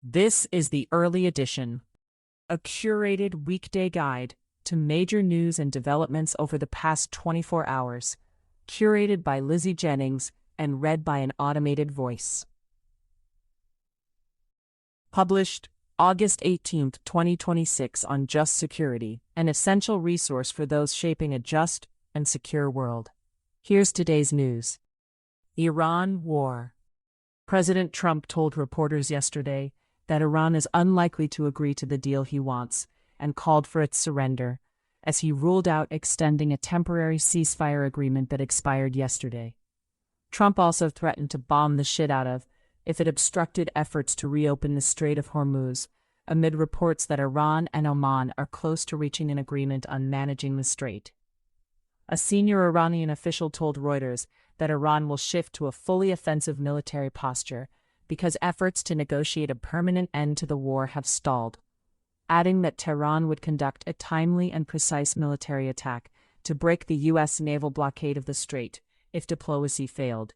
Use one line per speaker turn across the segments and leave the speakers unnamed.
This is the early edition, a curated weekday guide to major news and developments over the past 24 hours, curated by Lizzie Jennings and read by an automated voice. Published August 18, 2026 on Just Security, an essential resource for those shaping a just and secure world. Here's today's news. Iran war. President Trump told reporters yesterday that Iran is unlikely to agree to the deal he wants and called for its surrender, as he ruled out extending a temporary ceasefire agreement that expired yesterday. Trump also threatened to bomb the shit out of if it obstructed efforts to reopen the Strait of Hormuz, amid reports that Iran and Oman are close to reaching an agreement on managing the strait. A senior Iranian official told Reuters that Iran will shift to a fully offensive military posture because efforts to negotiate a permanent end to the war have stalled, adding that Tehran would conduct a timely and precise military attack to break the U.S. naval blockade of the strait if diplomacy failed.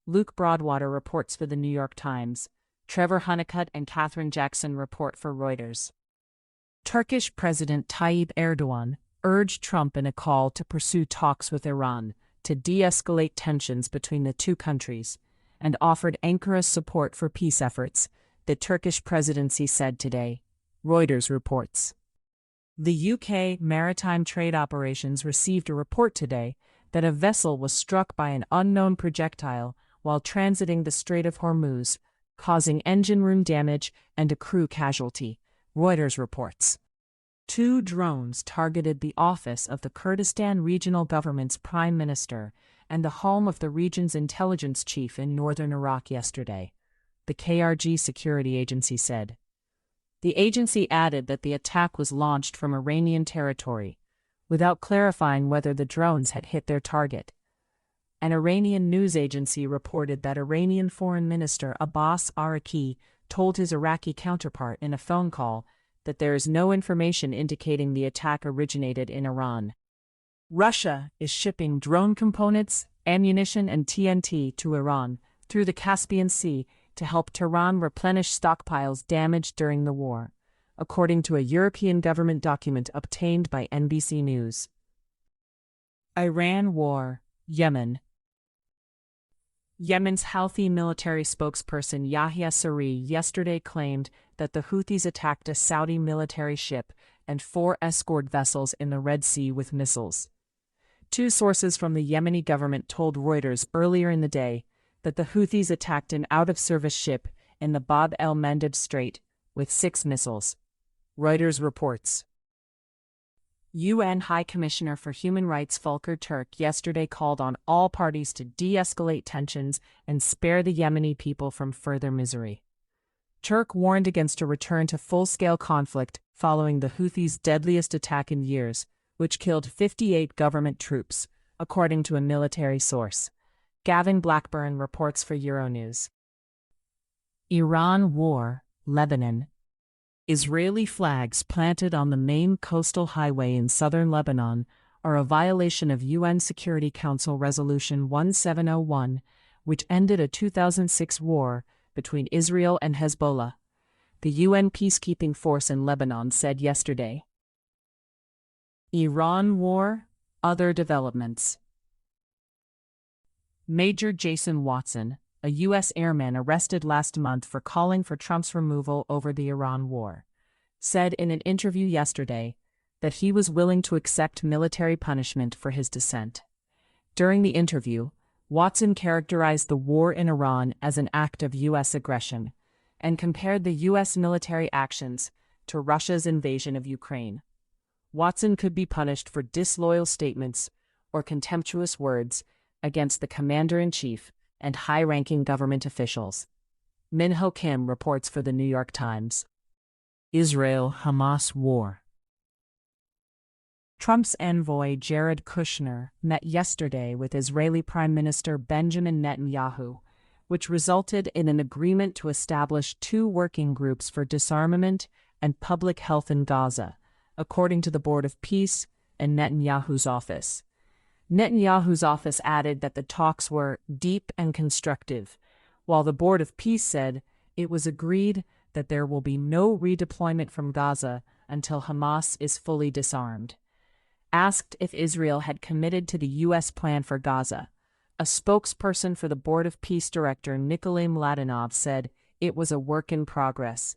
Luke Broadwater reports for The New York Times. Trevor Honeycutt and Catherine Jackson report for Reuters. Turkish President Tayyip Erdogan urged Trump in a call to pursue talks with Iran to de-escalate tensions between the two countries, and offered Ankara's support for peace efforts, the Turkish presidency said today, Reuters reports. The UK Maritime Trade Operations received a report today that a vessel was struck by an unknown projectile while transiting the Strait of Hormuz, causing engine room damage and a crew casualty, Reuters reports. 2 drones targeted the office of the Kurdistan Regional Government's prime minister and the home of the region's intelligence chief in northern Iraq yesterday, the KRG security agency said. The agency added that the attack was launched from Iranian territory, without clarifying whether the drones had hit their target. An Iranian news agency reported that Iranian Foreign Minister Abbas Araqi told his Iraqi counterpart in a phone call that there is no information indicating the attack originated in Iran. Russia is shipping drone components, ammunition, and TNT to Iran through the Caspian Sea to help Tehran replenish stockpiles damaged during the war, according to a European government document obtained by NBC News. Iran war, Yemen. Yemen's Houthi military spokesperson Yahya Saree yesterday claimed that the Houthis attacked a Saudi military ship and 4 escort vessels in the Red Sea with missiles. 2 sources from the Yemeni government told Reuters earlier in the day that the Houthis attacked an out-of-service ship in the Bab el-Mandeb Strait with 6 missiles, Reuters reports. UN High Commissioner for Human Rights Volker Turk yesterday called on all parties to de-escalate tensions and spare the Yemeni people from further misery. Turk warned against a return to full-scale conflict following the Houthis' deadliest attack in years, which killed 58 government troops, according to a military source. Gavin Blackburn reports for Euronews. Iran war, Lebanon. Israeli flags planted on the main coastal highway in southern Lebanon are a violation of UN Security Council Resolution 1701, which ended a 2006 war between Israel and Hezbollah, the UN peacekeeping force in Lebanon said yesterday. Iran war, other developments. Major Jason Watson, a U.S. airman arrested last month for calling for Trump's removal over the Iran war, said in an interview yesterday that he was willing to accept military punishment for his dissent. During the interview, Watson characterized the war in Iran as an act of U.S. aggression and compared the U.S. military actions to Russia's invasion of Ukraine. Watson could be punished for disloyal statements or contemptuous words against the commander-in-chief and high-ranking government officials. Min-Ho Kim reports for The New York Times. Israel-Hamas war. Trump's envoy Jared Kushner met yesterday with Israeli Prime Minister Benjamin Netanyahu, which resulted in an agreement to establish 2 working groups for disarmament and public health in Gaza, according to the Board of Peace and Netanyahu's office. Netanyahu's office added that the talks were deep and constructive, while the Board of Peace said it was agreed that there will be no redeployment from Gaza until Hamas is fully disarmed. Asked if Israel had committed to the U.S. plan for Gaza, a spokesperson for the Board of Peace Director Nikolay Mladenov said it was a work in progress.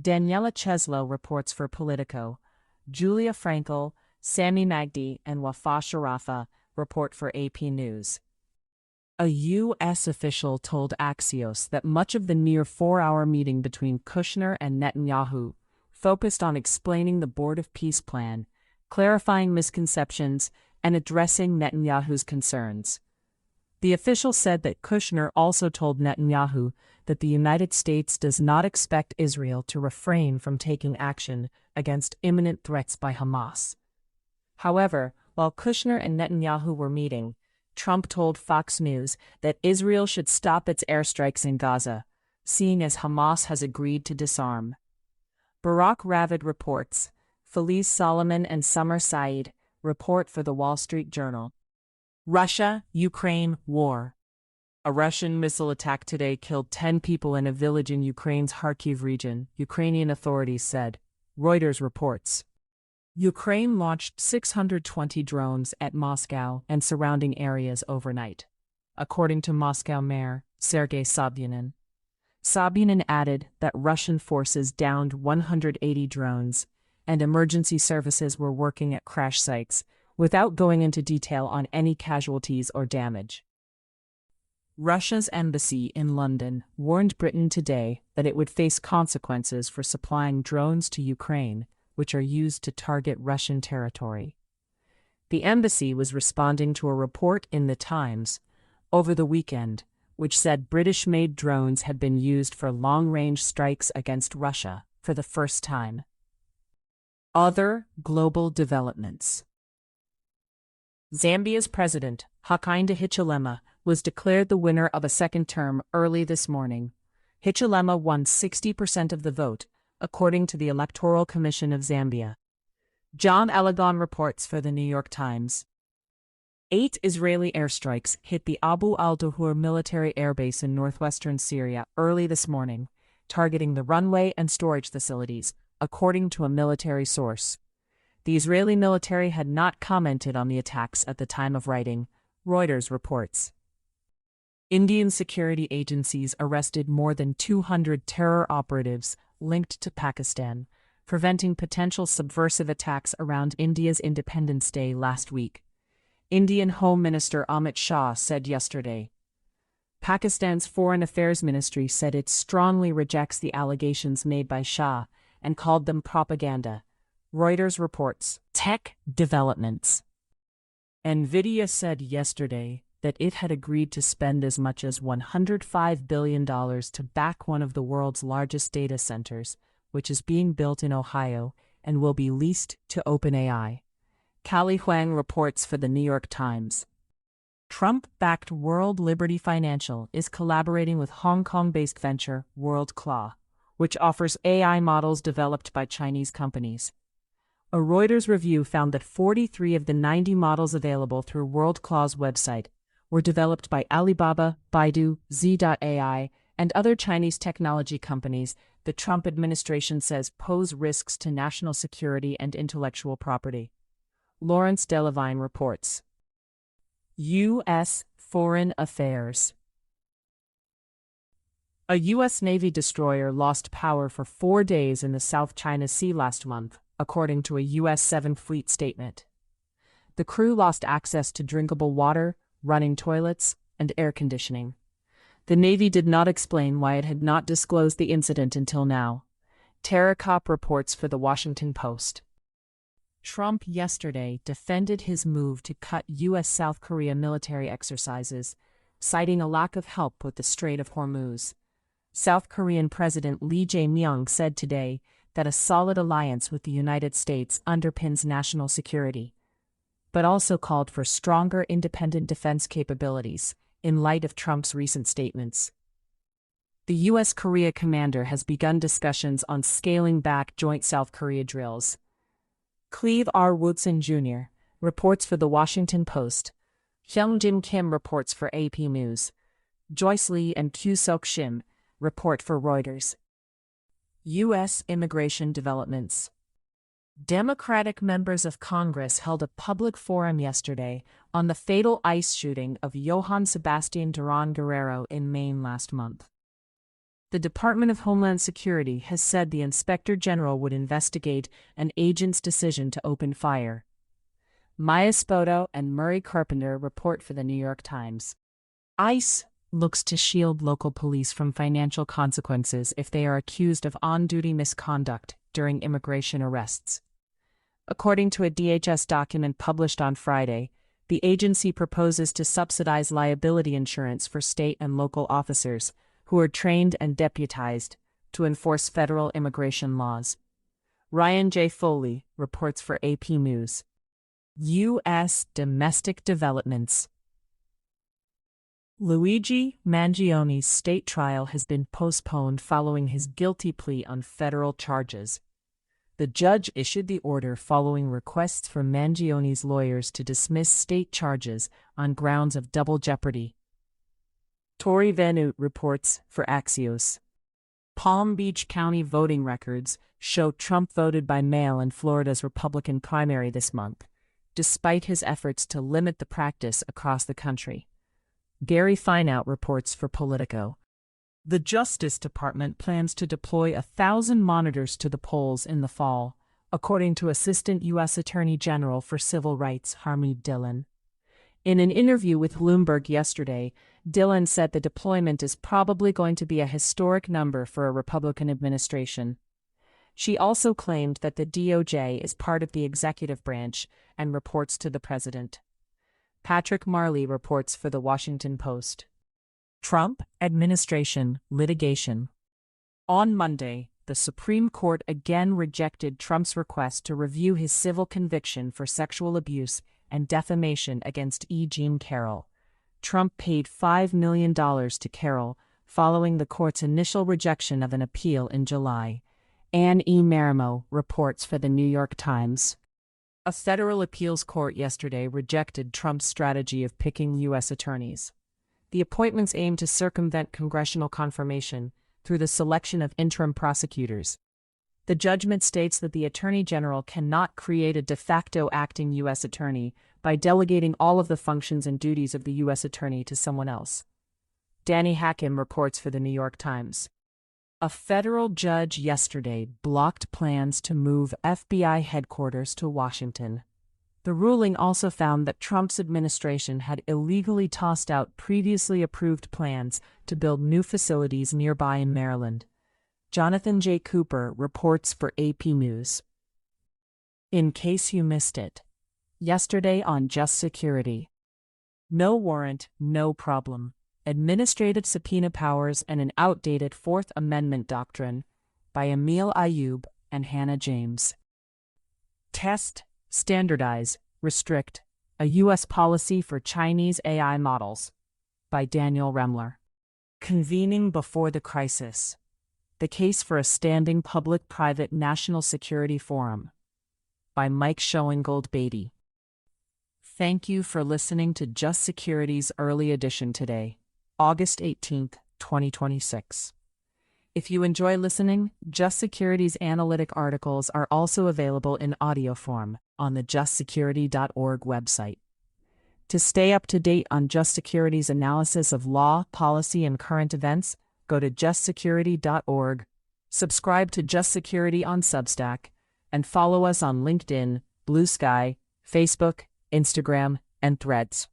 Daniela Cheslow reports for Politico. Julia Frankel, Sami Magdi, and Wafa Sharafa report for AP News. A U.S. official told Axios that much of the near 4-hour meeting between Kushner and Netanyahu focused on explaining the Board of Peace plan, clarifying misconceptions, and addressing Netanyahu's concerns. The official said that Kushner also told Netanyahu that the United States does not expect Israel to refrain from taking action against imminent threats by Hamas. However, while Kushner and Netanyahu were meeting, Trump told Fox News that Israel should stop its airstrikes in Gaza, seeing as Hamas has agreed to disarm. Barak Ravid reports. Feliz Solomon and Summer Saeed report for the Wall Street Journal. Russia-Ukraine war. A Russian missile attack today killed 10 people in a village in Ukraine's Kharkiv region, Ukrainian authorities said. Reuters reports. Ukraine launched 620 drones at Moscow and surrounding areas overnight, according to Moscow Mayor Sergei Sobyanin. Sobyanin added that Russian forces downed 180 drones, and emergency services were working at crash sites, without going into detail on any casualties or damage. Russia's embassy in London warned Britain today that it would face consequences for supplying drones to Ukraine, which are used to target Russian territory. The embassy was responding to a report in The Times over the weekend, which said British-made drones had been used for long-range strikes against Russia for the first time. Other global developments. Zambia's president, Hakainde Hichilema, was declared the winner of a second term early this morning. Hichilema won 60% of the vote, according to the Electoral Commission of Zambia. John Elagon reports for the New York Times. 8 Israeli airstrikes hit the Abu al-Duhur military airbase in northwestern Syria early this morning, targeting the runway and storage facilities, according to a military source. The Israeli military had not commented on the attacks at the time of writing, Reuters reports. Indian security agencies arrested more than 200 terror operatives linked to Pakistan, preventing potential subversive attacks around India's Independence Day last week. Indian Home Minister Amit Shah said yesterday. Pakistan's Foreign Affairs Ministry said it strongly rejects the allegations made by Shah and called them propaganda. Reuters reports. Tech developments. NVIDIA said yesterday that it had agreed to spend as much as $105 billion to back one of the world's largest data centers, which is being built in Ohio and will be leased to OpenAI. Callie Huang reports for the New York Times. Trump-backed World Liberty Financial is collaborating with Hong Kong-based venture WorldClaw, which offers AI models developed by Chinese companies. A Reuters review found that 43 of the 90 models available through WorldClaw's website were developed by Alibaba, Baidu, Z.AI, and other Chinese technology companies the Trump administration says pose risks to national security and intellectual property. Lawrence Delavine reports. U.S. Foreign Affairs. A U.S. Navy destroyer lost power for 4 days in the South China Sea last month, according to a U.S. 7th Fleet statement. The crew lost access to drinkable water, running toilets, and air conditioning. The Navy did not explain why it had not disclosed the incident until now. Terracop reports for The Washington Post. Trump yesterday defended his move to cut U.S.-South Korea military exercises, citing a lack of help with the Strait of Hormuz. South Korean President Lee Jae-myung said today that a solid alliance with the United States underpins national security, but also called for stronger independent defense capabilities in light of Trump's recent statements. The U.S. Korea commander has begun discussions on scaling back joint South Korea drills. Cleve R. Woodson Jr. reports for The Washington Post. Hyung-Jim Kim reports for AP News. Joyce Lee and Kyu Sok Shim report for Reuters. U.S. immigration developments. Democratic members of Congress held a public forum yesterday on the fatal ICE shooting of Johann Sebastian Duran Guerrero in Maine last month. The Department of Homeland Security has said the Inspector General would investigate an agent's decision to open fire. Maya Spoto and Murray Carpenter report for the New York Times. ICE looks to shield local police from financial consequences if they are accused of on-duty misconduct during immigration arrests. According to a DHS document published on Friday, the agency proposes to subsidize liability insurance for state and local officers who are trained and deputized to enforce federal immigration laws. Ryan J. Foley reports for AP News. U.S. domestic developments. Luigi Mangioni's state trial has been postponed following his guilty plea on federal charges. The judge issued the order following requests from Mangioni's lawyers to dismiss state charges on grounds of double jeopardy. Tori Venut reports for Axios. Palm Beach County voting records show Trump voted by mail in Florida's Republican primary this month, despite his efforts to limit the practice across the country. Gary Fineout reports for Politico. The Justice Department plans to deploy 1,000 monitors to the polls in the fall, according to Assistant U.S. Attorney General for Civil Rights Harmeet Dillon. In an interview with Bloomberg yesterday, Dillon said the deployment is probably going to be a historic number for a Republican administration. She also claimed that the DOJ is part of the executive branch and reports to the president. Patrick Marley reports for The Washington Post. Trump administration litigation. On Monday, the Supreme Court again rejected Trump's request to review his civil conviction for sexual abuse and defamation against E. Jean Carroll. Trump paid $5 million to Carroll following the court's initial rejection of an appeal in July. Anne E. Marimo reports for The New York Times. A federal appeals court yesterday rejected Trump's strategy of picking U.S. attorneys. The appointments aim to circumvent congressional confirmation through the selection of interim prosecutors. The judgment states that the Attorney General cannot create a de facto acting U.S. attorney by delegating all of the functions and duties of the U.S. attorney to someone else. Danny Hakim reports for The New York Times. A federal judge yesterday blocked plans to move FBI headquarters to Washington. The ruling also found that Trump's administration had illegally tossed out previously approved plans to build new facilities nearby in Maryland. Jonathan J. Cooper reports for AP News. In case you missed it. Yesterday on Just Security. No warrant, no problem. Administrative subpoena powers and an outdated Fourth Amendment doctrine by Emil Ayub and Hannah James. Test, standardize, restrict, a U.S. policy for Chinese AI models by Daniel Remler. Convening before the crisis. The case for a standing public-private national security forum by Mike Schoengold Beatty. Thank you for listening to Just Security's early edition today, August 18, 2026. If you enjoy listening, Just Security's analytic articles are also available in audio form on the justsecurity.org website. To stay up to date on Just Security's analysis of law, policy, and current events, go to justsecurity.org, subscribe to Just Security on Substack, and follow us on LinkedIn, Blue Sky, Facebook, Instagram, and Threads.